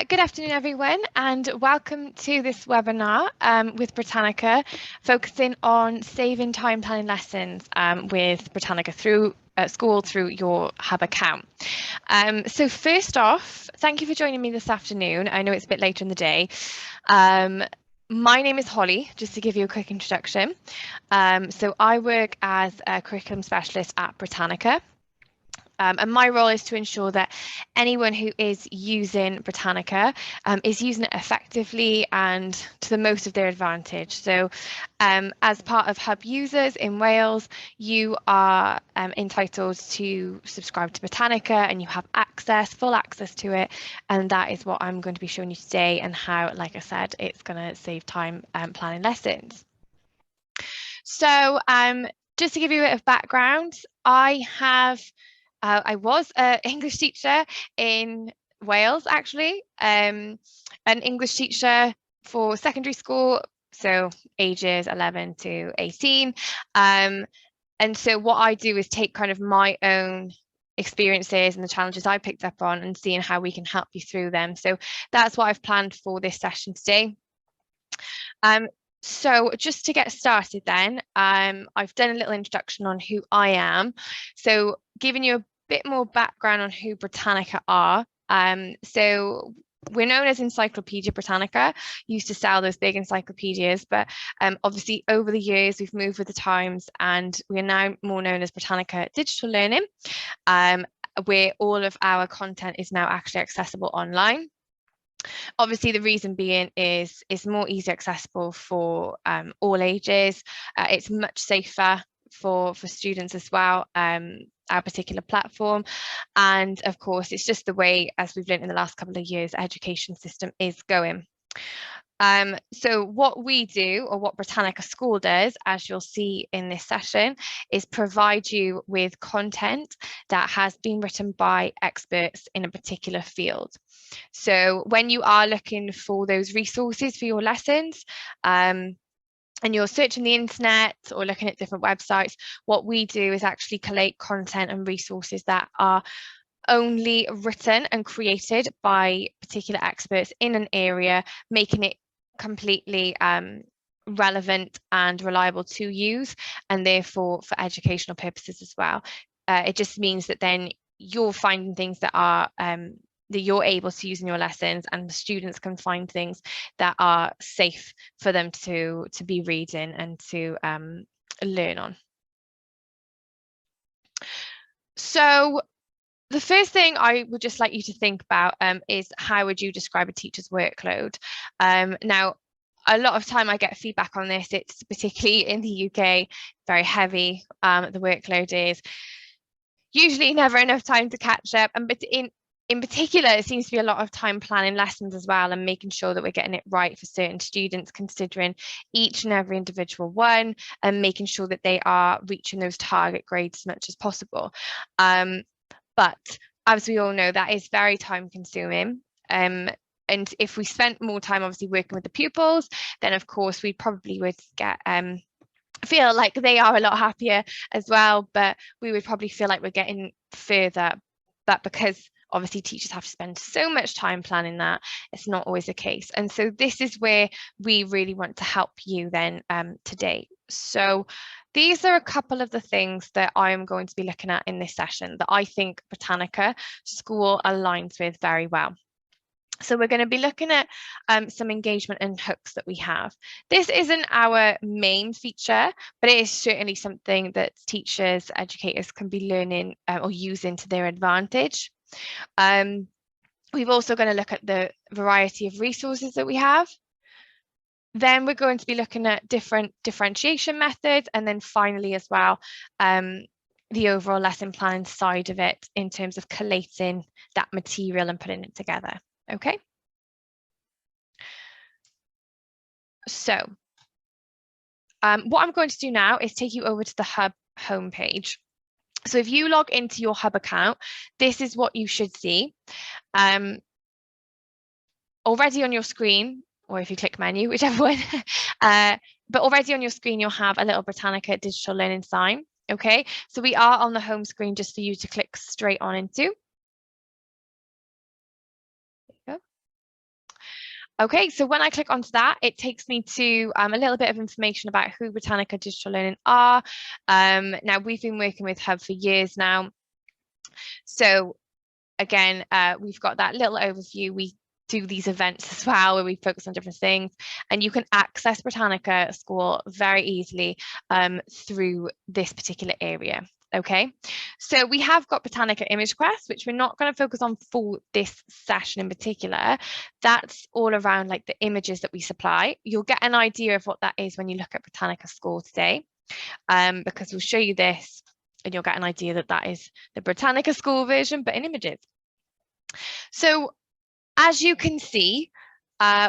Good afternoon, everyone, and welcome to this webinar with Britannica, focusing on saving time planning lessons with Britannica through school through your Hub account. So first off, thank you for joining me this afternoon. I know it's a bit later in the day. My name is Holly, just to give you a quick introduction. So I work as a curriculum specialist at Britannica. And my role is to ensure that anyone who is using Britannica is using it effectively and to the most of their advantage. So as part of Hub users in Wales, you are entitled to subscribe to Britannica and you have full access to it. And that is what I'm going to be showing you today and how, like I said, it's going to save time planning lessons. So just to give you a bit of background, I was an English teacher in Wales, actually, an English teacher for secondary school, so ages 11 to 18. And so what I do is take kind of my own experiences and the challenges I picked up on and seeing how we can help you through them. So that's what I've planned for this session today. So just to get started then, I've done a little introduction on who I am. So giving you a bit more background on who Britannica are. So we're known as Encyclopedia Britannica, used to sell those big encyclopedias, but obviously over the years we've moved with the times and we are now more known as Britannica Digital Learning, where all of our content is now actually accessible online. Obviously, the reason being is it's more easily accessible for all ages. It's much safer for students as well, our particular platform. And of course, it's just the way, as we've learned in the last couple of years, the education system is going. So what we do, or what Britannica School does, as you'll see in this session, is provide you with content that has been written by experts in a particular field. So when you are looking for those resources for your lessons, and you're searching the internet or looking at different websites, what we do is actually collate content and resources that are only written and created by particular experts in an area, making it completely relevant and reliable to use, and therefore for educational purposes as well. It just means that then you're finding things that are that you're able to use in your lessons, and the students can find things that are safe for them to be reading and to learn on. So the first thing I would just like you to think about is how would you describe a teacher's workload? Now, a lot of time I get feedback on this. It's particularly in the UK, very heavy. The workload is usually never enough time to catch up. But in particular, it seems to be a lot of time planning lessons as well and making sure that we're getting it right for certain students, considering each and every individual one and making sure that they are reaching those target grades as much as possible. But as we all know, that is very time consuming. And if we spent more time obviously working with the pupils, then of course we probably would get feel like they are a lot happier as well, but we would probably feel like we're getting further. But because obviously teachers have to spend so much time planning that, it's not always the case. And so this is where we really want to help you then today. So these are a couple of the things that I am going to be looking at in this session that I think Britannica School aligns with very well. So we're going to be looking at some engagement and hooks that we have. This isn't our main feature, but it is certainly something that teachers, educators can be learning or using to their advantage. We've also going to look at the variety of resources that we have. Then we're going to be looking at different differentiation methods, and then finally as well, the overall lesson planning side of it in terms of collating that material and putting it together. Okay. So what I'm going to do now is take you over to the Hwb homepage. So if you log into your Hwb account, this is what you should see. Already on your screen, or if you click menu, whichever one, but already on your screen, you'll have a little Britannica digital learning sign. Okay, so we are on the home screen just for you to click straight on into. There you go. Okay, so when I click onto that, it takes me to a little bit of information about who Britannica Digital Learning are. Now, we've been working with Hub for years now. So again, we've got that little overview. We do these events as well where we focus on different things, and you can access Britannica School very easily through this particular area. Okay, so we have got Britannica Image Quest, which we're not going to focus on for this session in particular. That's all around like the images that we supply. You'll get an idea of what that is when you look at Britannica School today, because we'll show you this and you'll get an idea that that is the Britannica School version, but in images. So as you can see,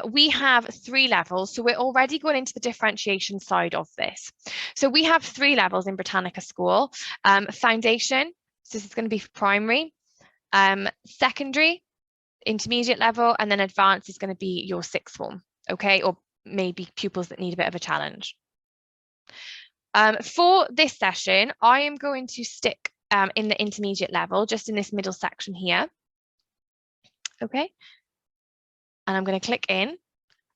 we have 3 levels. So we're already going into the differentiation side of this. So we have 3 levels in Britannica School. Foundation, so this is going to be for primary, secondary, intermediate level, and then advanced is going to be your 6th form, okay, or maybe pupils that need a bit of a challenge. For this session, I am going to stick in the intermediate level, just in this middle section here. Okay, and I'm going to click in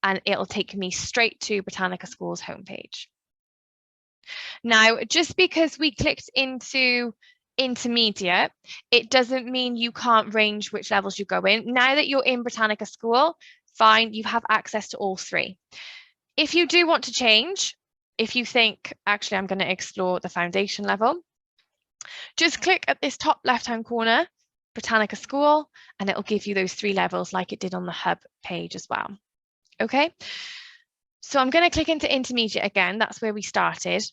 and it'll take me straight to Britannica School's homepage. Now, just because we clicked into intermediate, it doesn't mean you can't range which levels you go in. Now that you're in Britannica School, fine, you have access to all 3. If you do want to change, if you think, actually, I'm going to explore the foundation level, just click at this top left-hand corner, Britannica School, and it'll give you those 3 levels like it did on the Hub page as well. Okay, so I'm going to click into intermediate again. That's where we started.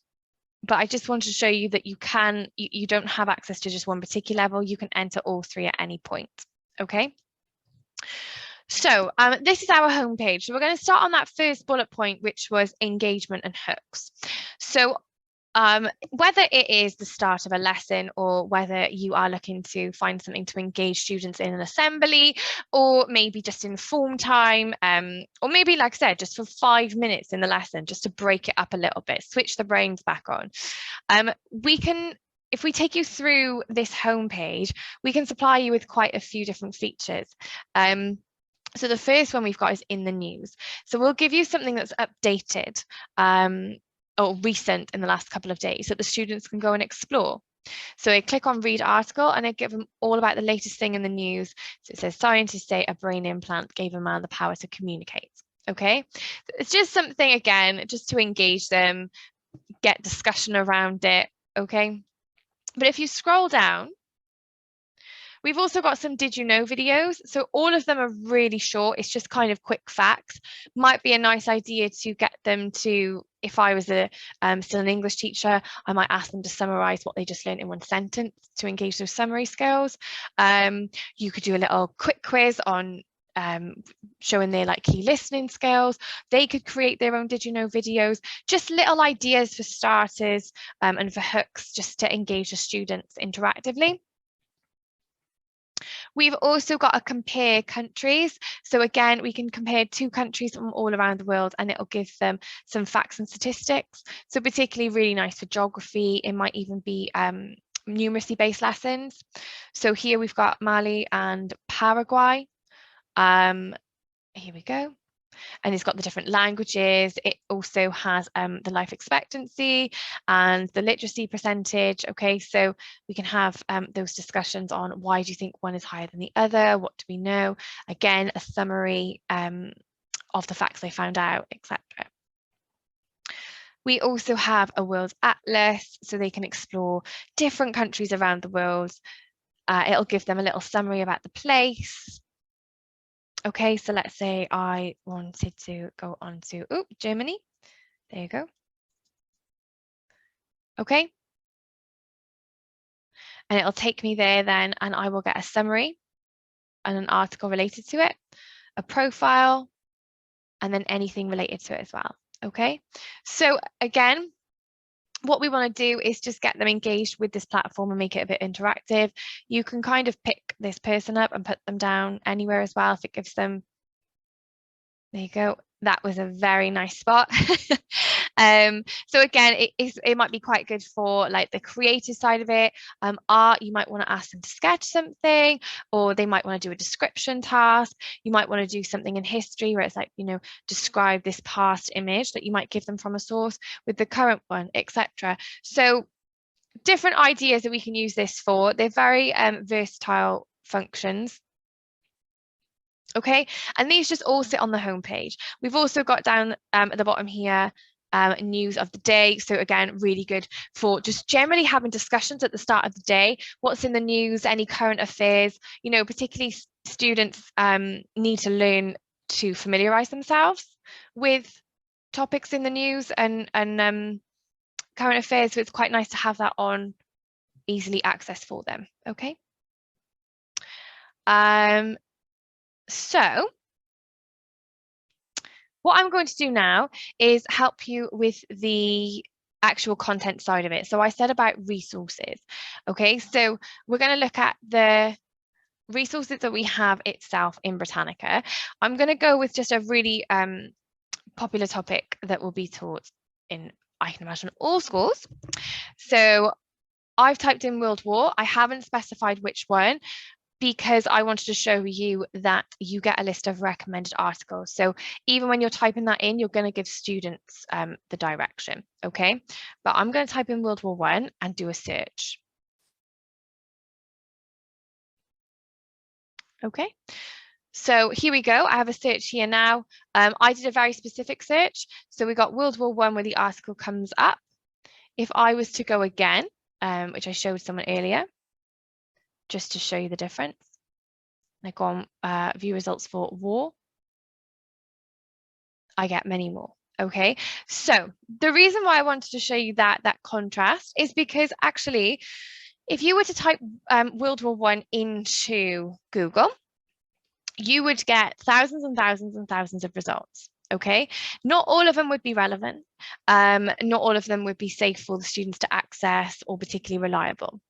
But I just wanted to show you that you don't have access to just one particular level. You can enter all 3 at any point. Okay. So this is our homepage. So we're going to start on that first bullet point, which was engagement and hooks. So whether it is the start of a lesson or whether you are looking to find something to engage students in an assembly, or maybe just in form time, or maybe, like I said, just for 5 minutes in the lesson, just to break it up a little bit, switch the brains back on. If we take you through this homepage, we can supply you with quite a few different features. So the first one we've got is in the news. So we'll give you something that's updated or recent in the last couple of days that the students can go and explore. So I click on read article and I give them all about the latest thing in the news. So it says scientists say a brain implant gave a man the power to communicate. Okay, so it's just something, again, just to engage them, get discussion around it. Okay, but if you scroll down, we've also got some did you know videos. So all of them are really short. It's just kind of quick facts. Might be a nice idea to get them to, if I was still an English teacher, I might ask them to summarize what they just learned in one sentence to engage those summary skills. You could do a little quick quiz on showing their key listening skills. They could create their own did you know videos, just little ideas for starters and for hooks, just to engage the students interactively. We've also got a compare countries. So again, we can compare 2 countries from all around the world and it'll give them some facts and statistics. So particularly really nice for geography. It might even be numeracy based lessons. So here we've got Mali and Paraguay. Here we go. And it's got the different languages. It also has the life expectancy and the literacy percentage. Okay, so we can have those discussions on why do you think one is higher than the other? What do we know? Again, a summary of the facts they found out, etc. We also have a world atlas, so they can explore different countries around the world. It'll give them a little summary about the place. Okay, so let's say I wanted to go on to Germany. There you go. Okay. And it'll take me there then, and I will get a summary and an article related to it, a profile, and then anything related to it as well. Okay, so again, what we want to do is just get them engaged with this platform and make it a bit interactive. You can kind of pick this person up and put them down anywhere as well if it gives them. There you go. That was a very nice spot. So again, it might be quite good for like the creative side of it. Art, you might want to ask them to sketch something, or they might want to do a description task. You might want to do something in history where it's like, describe this past image that you might give them from a source with the current one, etc. So different ideas that we can use this for. They're very versatile functions. Okay, and these just all sit on the homepage. We've also got down at the bottom here news of the day. So again, really good for just generally having discussions at the start of the day. What's in the news, any current affairs, particularly students need to learn to familiarize themselves with topics in the news and current affairs. So it's quite nice to have that on easily accessed for them. Okay. So what I'm going to do now is help you with the actual content side of it. So I said about resources. Okay, so we're going to look at the resources that we have itself in Britannica. I'm going to go with just a really popular topic that will be taught in, I can imagine, all schools. So I've typed in World War. I haven't specified which one, because I wanted to show you that you get a list of recommended articles. So even when you're typing that in, you're going to give students the direction, okay? But I'm going to type in World War I and do a search. Okay, so here we go. I have a search here now. I did a very specific search. So we got World War I where the article comes up. If I was to go again, which I showed someone earlier, just to show you the difference. I go on view results for war. I get many more. Okay, so the reason why I wanted to show you that contrast is because actually, if you were to type World War I into Google, you would get thousands and thousands and thousands of results. Okay, not all of them would be relevant. Not all of them would be safe for the students to access or particularly reliable.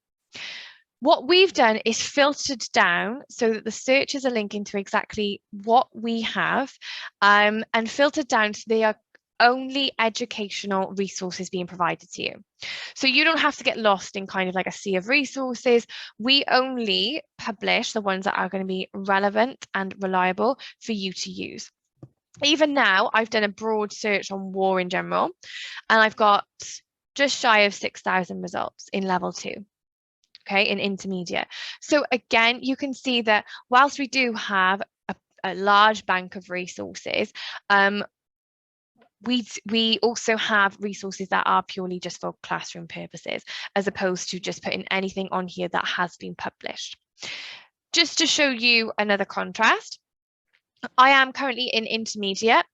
What we've done is filtered down so that the searches are linking to exactly what we have, and filtered down so they are only educational resources being provided to you. So you don't have to get lost in kind of like a sea of resources. We only publish the ones that are going to be relevant and reliable for you to use. Even now, I've done a broad search on war in general, and I've got just shy of 6,000 results in level 2. Okay, in intermediate. So again, you can see that whilst we do have a large bank of resources, we also have resources that are purely just for classroom purposes, as opposed to just putting anything on here that has been published. Just to show you another contrast, I am currently in intermediate.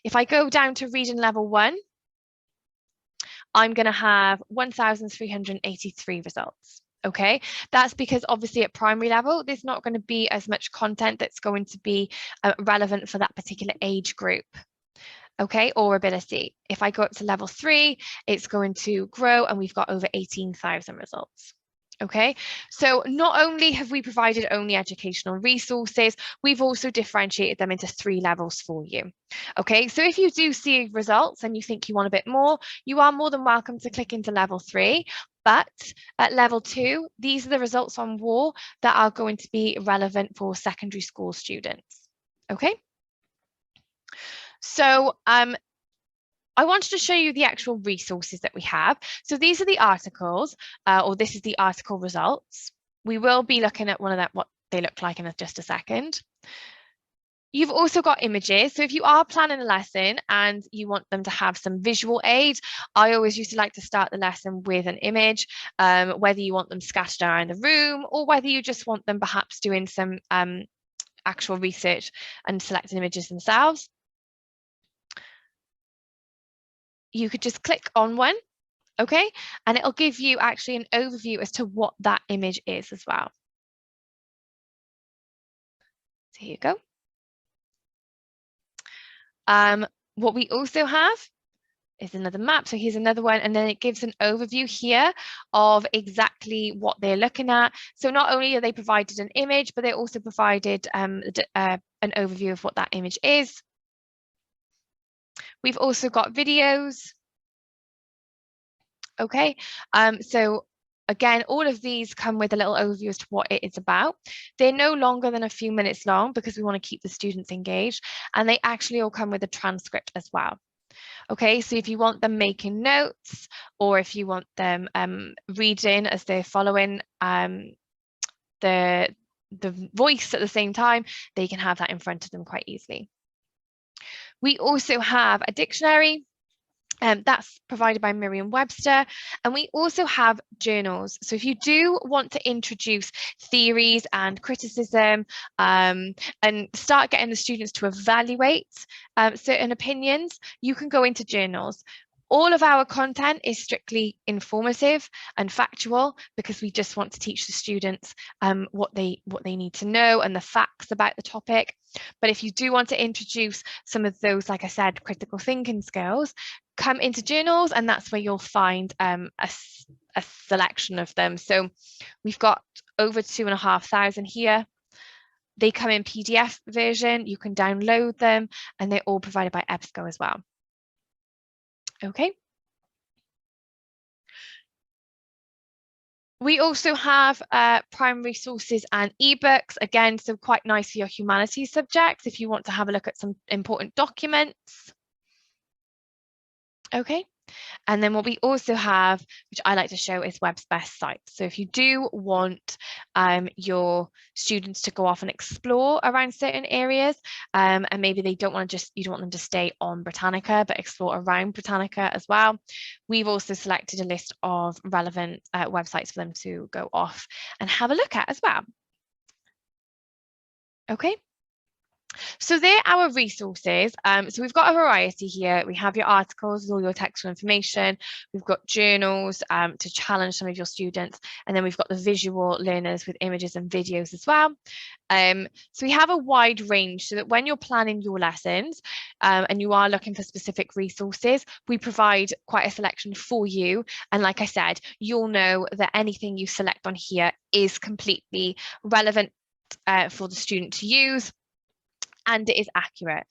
If I go down to reading level 1, I'm going to have 1,383 results. Okay, that's because obviously at primary level, there's not going to be as much content that's going to be relevant for that particular age group, okay, or ability. If I go up to level 3, it's going to grow and we've got over 18,000 results. Okay, so not only have we provided only educational resources, we've also differentiated them into 3 levels for you. Okay, so if you do see results and you think you want a bit more, you are more than welcome to click into level 3. But at level 2, these are the results on war that are going to be relevant for secondary school students. Okay, so I wanted to show you the actual resources that we have. So these are the articles, or this is the article results. We will be looking at one of that, what they look like in just a second. You've also got images. So if you are planning a lesson and you want them to have some visual aid, I always used to like to start the lesson with an image, whether you want them scattered around the room or whether you just want them perhaps doing some actual research and selecting images themselves. You could just click on one, okay, and it'll give you actually an overview as to what that image is as well. So here you go. What we also have is another map. So here's another one, and then it gives an overview here of exactly what they're looking at. So not only are they provided an image, but they also provided an overview of what that image is. We've also got videos. Okay, so again, all of these come with a little overview as to what it is about. They're no longer than a few minutes long because we want to keep the students engaged, and they actually all come with a transcript as well. Okay, so if you want them making notes, or if you want them reading as they're following the voice at the same time, they can have that in front of them quite easily. We also have a dictionary. That's provided by Merriam-Webster, and we also have journals. So if you do want to introduce theories and criticism and start getting the students to evaluate certain opinions, you can go into journals. All of our content is strictly informative and factual because we just want to teach the students what they need to know and the facts about the topic. But if you do want to introduce some of those, like I said, critical thinking skills, come into journals, and that's where you'll find a selection of them. So we've got over 2,500 here. They come in PDF version, you can download them, and they're all provided by EBSCO as well. Okay. We also have primary sources and ebooks, again, so quite nice for your humanities subjects if you want to have a look at some important documents. Okay. And then what we also have, which I like to show, is Web's Best Sites. So if you do want your students to go off and explore around certain areas, and maybe they don't want to you don't want them to stay on Britannica, but explore around Britannica as well, we've also selected a list of relevant websites for them to go off and have a look at as well. Okay. So they're our resources. So we've got a variety here. We have your articles with all your textual information. We've got journals to challenge some of your students. And then we've got the visual learners with images and videos as well. So we have a wide range so that when you're planning your lessons and you are looking for specific resources, we provide quite a selection for you. And like I said, you'll know that anything you select on here is completely relevant for the student to use, and it is accurate.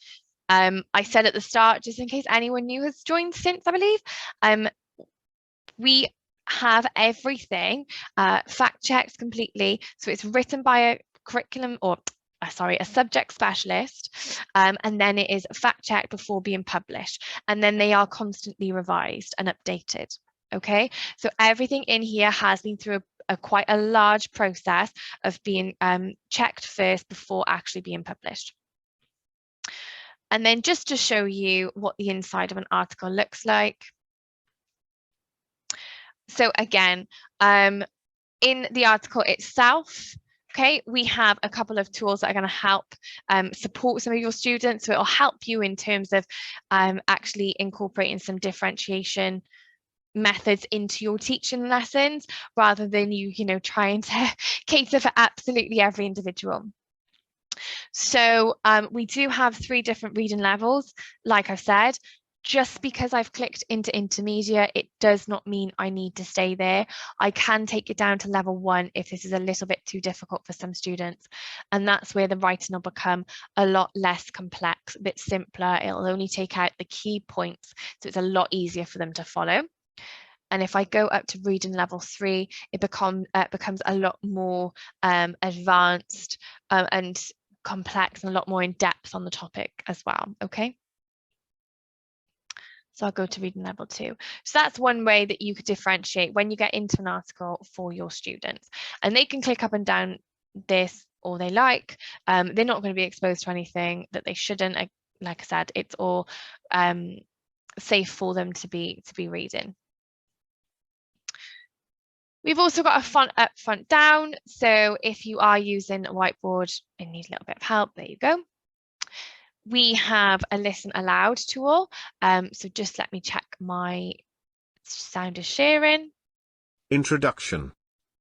I said at the start, just in case anyone new has joined since, I believe, we have everything fact checked completely. So it's written by a curriculum or a subject specialist, and then it is fact checked before being published, and then they are constantly revised and updated. Okay, so everything in here has been through quite a large process of being checked first before actually being published. And then just to show you what the inside of an article looks like. So again, in the article itself, okay, we have a couple of tools that are going to help support some of your students. So it'll help you in terms of actually incorporating some differentiation methods into your teaching lessons, rather than you trying to cater for absolutely every individual. So we do have 3 different reading levels. Like I've said, just because I've clicked into intermediate, it does not mean I need to stay there. I can take it down to level 1 if this is a little bit too difficult for some students. And that's where the writing will become a lot less complex, a bit simpler. It'll only take out the key points, so it's a lot easier for them to follow. And if I go up to reading level 3, it becomes a lot more advanced and complex and a lot more in depth on the topic as well. Okay. So I'll go to reading level 2. So that's one way that you could differentiate when you get into an article for your students. And they can click up and down this all they like. They're not going to be exposed to anything that they shouldn't. Like I said, it's all safe for them to be reading. We've also got a font up, font down. So if you are using a whiteboard and need a little bit of help, there you go. We have a listen aloud tool. So just let me check my sound is sharing. Introduction.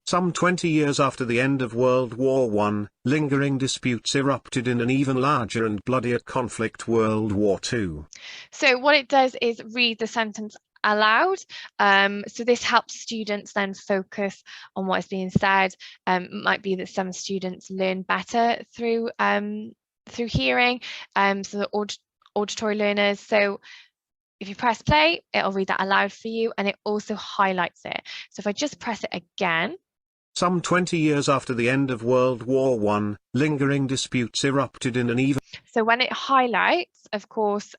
Some 20 years after the end of World War I, lingering disputes erupted in an even larger and bloodier conflict, World War II. So what it does is read the sentence aloud. So this helps students then focus on what is being said. It might be that some students learn better through hearing, so the auditory learners. So if you press play, it'll read that aloud for you, and it also highlights it. So if I just press it again. Some 20 years after the end of World War I, lingering disputes erupted in an even... So when it highlights, of course,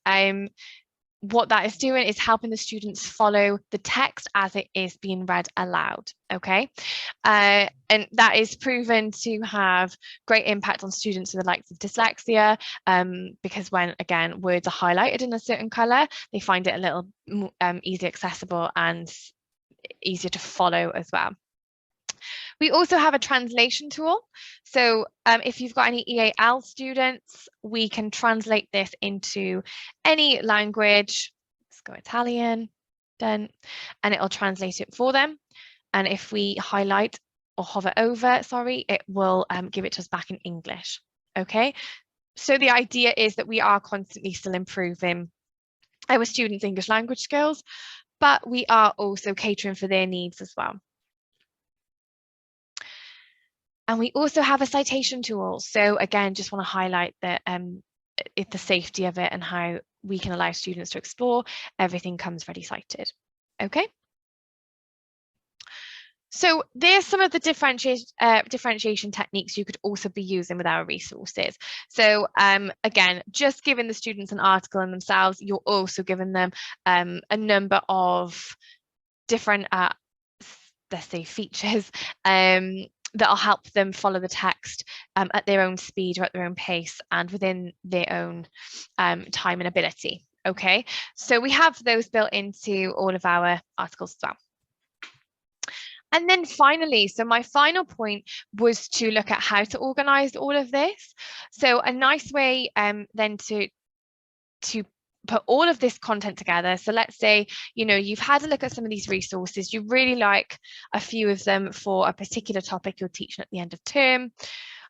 what that is doing is helping the students follow the text as it is being read aloud, okay? And that is proven to have great impact on students with the likes of dyslexia, because when, again, words are highlighted in a certain colour, they find it a little easily accessible and easier to follow as well. We also have a translation tool. So if you've got any EAL students, we can translate this into any language. Let's go Italian, done, and it'll translate it for them. And if we highlight or hover over, sorry, it will give it to us back in English. Okay, so the idea is that we are constantly still improving our students' English language skills, but we are also catering for their needs as well. And we also have a citation tool. So again, just want to highlight that the safety of it and how we can allow students to explore. Everything comes ready cited. Okay. So there's some of the differentiation techniques you could also be using with our resources. So again, just giving the students an article in themselves, you're also giving them a number of different, let's say, features that'll help them follow the text at their own speed or at their own pace and within their own time and ability. Okay, so we have those built into all of our articles as well. And then finally, so my final point was to look at how to organize all of this. So a nice way then to put all of this content together. So let's say, you know, you've had a look at some of these resources, you really like a few of them for a particular topic you're teaching at the end of term.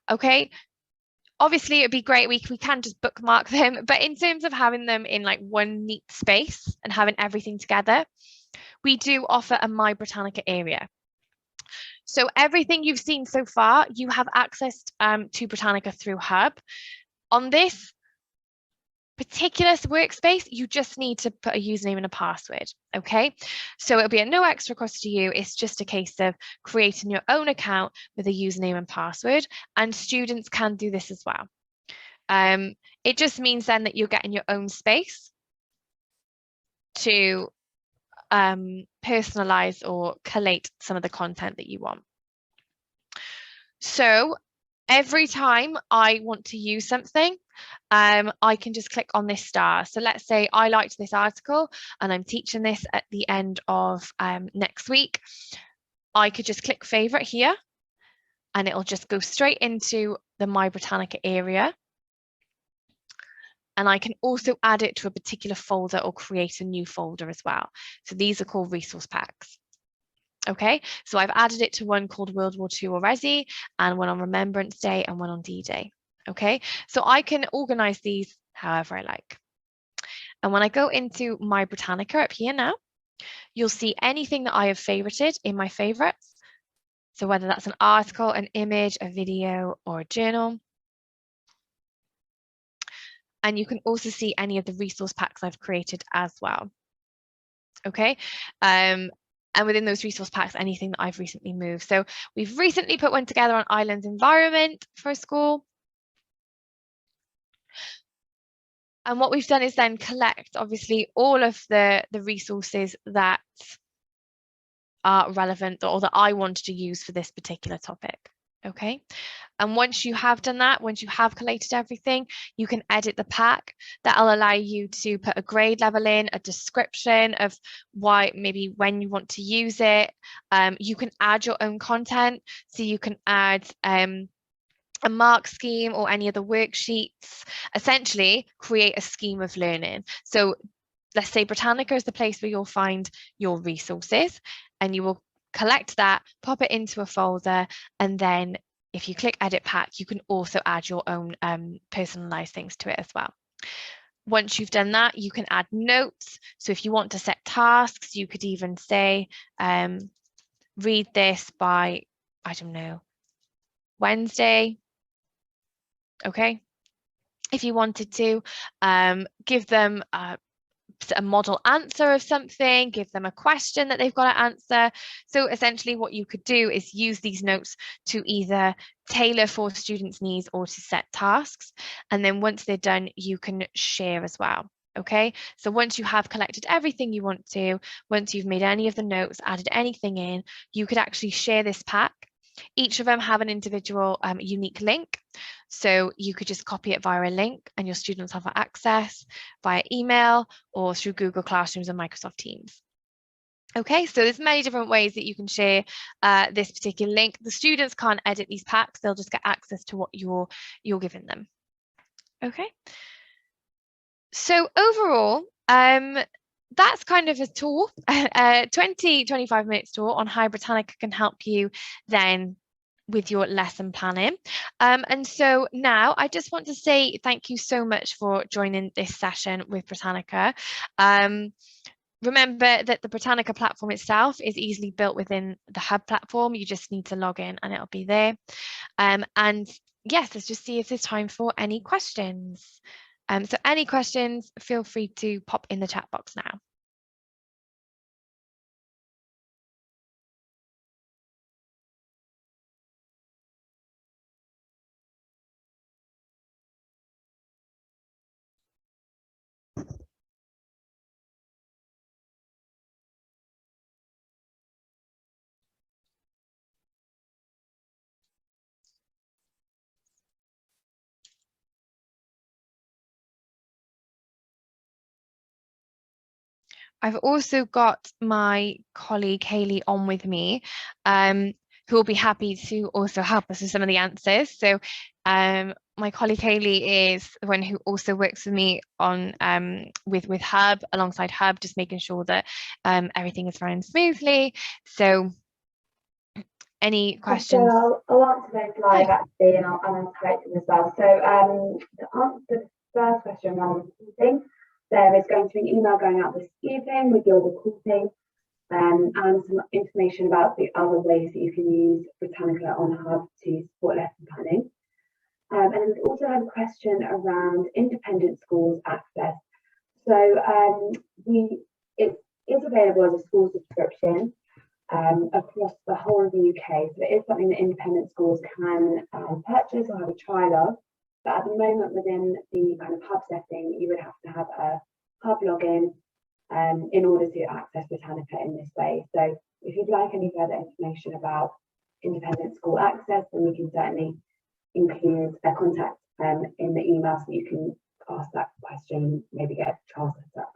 Okay, obviously it'd be great, we can just bookmark them, but in terms of having them in like one neat space and having everything together, we do offer a My Britannica area. So everything you've seen so far, you have access to Britannica through Hwb. On this particular workspace, you just need to put a username and a password, okay? So it'll be at no extra cost to you. It's just a case of creating your own account with a username and password, and students can do this as well. It just means then that you're getting your own space to personalize or collate some of the content that you want. So every time I want to use something, I can just click on this star. So let's say I liked this article and I'm teaching this at the end of next week. I could just click favorite here and it'll just go straight into the My Britannica area. And I can also add it to a particular folder or create a new folder as well. So these are called resource packs. Okay, so I've added it to one called World War II already, and one on Remembrance Day and one on D-Day. Okay, so I can organize these however I like. And when I go into My Britannica up here now, you'll see anything that I have favorited in my favorites. So whether that's an article, an image, a video, or a journal. And you can also see any of the resource packs I've created as well. Okay, and within those resource packs, anything that I've recently moved. So we've recently put one together on island environment for a school. And what we've done is then collect, obviously, all of the resources that are relevant or that I wanted to use for this particular topic. Okay, and once you have done that, once you have collated everything, you can edit the pack. That'll allow you to put a grade level in, a description of why, maybe when you want to use it. You can add your own content, so you can add a mark scheme or any of the worksheets, essentially create a scheme of learning. So let's say Britannica is the place where you'll find your resources, and you will collect that, pop it into a folder, and then if you click edit pack, you can also add your own personalized things to it as well. Once you've done that, you can add notes. So if you want to set tasks, you could even say, read this by, I don't know, Wednesday. Okay. If you wanted to give them a model answer of something, give them a question that they've got to answer. So essentially what you could do is use these notes to either tailor for students' needs or to set tasks. And then once they're done, you can share as well. Okay, so once you have collected everything you want to, once you've made any of the notes, added anything in, you could actually share this pack. Each of them have an individual unique link. So you could just copy it via a link and your students have access via email or through Google Classrooms and Microsoft Teams. Okay, so there's many different ways that you can share this particular link. The students can't edit these packs, they'll just get access to what you're giving them. Okay. So overall, that's kind of a tour, a 20-25 minutes tour on how Britannica can help you then with your lesson planning. And so now I just want to say thank you so much for joining this session with Britannica. Remember that the Britannica platform itself is easily built within the Hub platform. You just need to log in and it'll be there. And yes, let's just see if there's time for any questions. So any questions, feel free to pop in the chat box now. I've also got my colleague Hayley on with me, who will be happy to also help us with some of the answers. So my colleague Hayley is the one who also works with me on with Hub, alongside Hub, just making sure that everything is running smoothly. So any questions? So I'll answer those live actually, and I'll type them as well. So to answer the first question around recording, there is going to be an email going out this evening with your recording and some information about the other ways that you can use Britannica on Hub to support lesson planning. And we also have a question around independent schools access. So it is available as a school subscription across the whole of the UK. So it is something that independent schools can purchase or have a trial of. But at the moment, within the kind of Hub setting, you would have to have a Hub login in order to access Britannica in this way. So if you'd like any further information about independent school access, then we can certainly include a contact in the email so you can ask that question, maybe get a trial set up.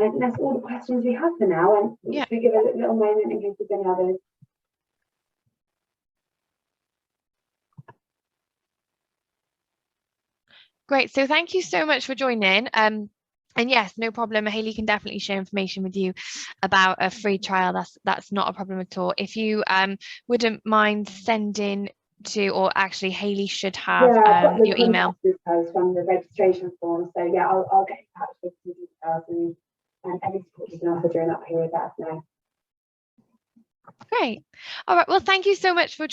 I think that's all the questions we have for now, and yeah, we give a little moment in case there's any others. Great, so thank you so much for joining. And yes, no problem. Hayley can definitely share information with you about a free trial. That's not a problem at all. If you wouldn't mind sending to, or actually Hayley should have your email from the registration form. So yeah, I'll get in touch with some details and any support you can offer during that period, let us know. Great. All right. Well, thank you so much for